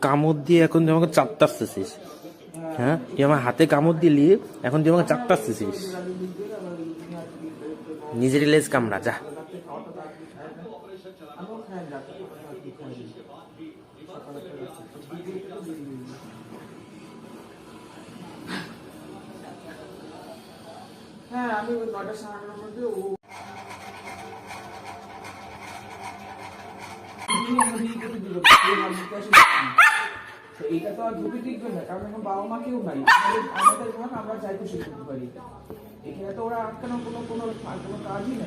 কামড় দিয়ে এখন তুই আমাকে চাপতে আসতেছিস। হ্যাঁ, তুই আমার হাতে কামড় দিলি, এখন তুই আমাকে চাপতে আসতেছিস। নিজের লেজ কামড়া যা। হ্যাঁ, আমি ৯টা ৯:৩০ মধ্যে এইটা তো আর ঢুকে টিকবে না, কারণ এখন বাবা মা কেউ নাই, আমাদের ঘর আমরা যাই খুশি করতে পারি। এখানে তো ওরা আটকানোর কোনো কাজই নেই।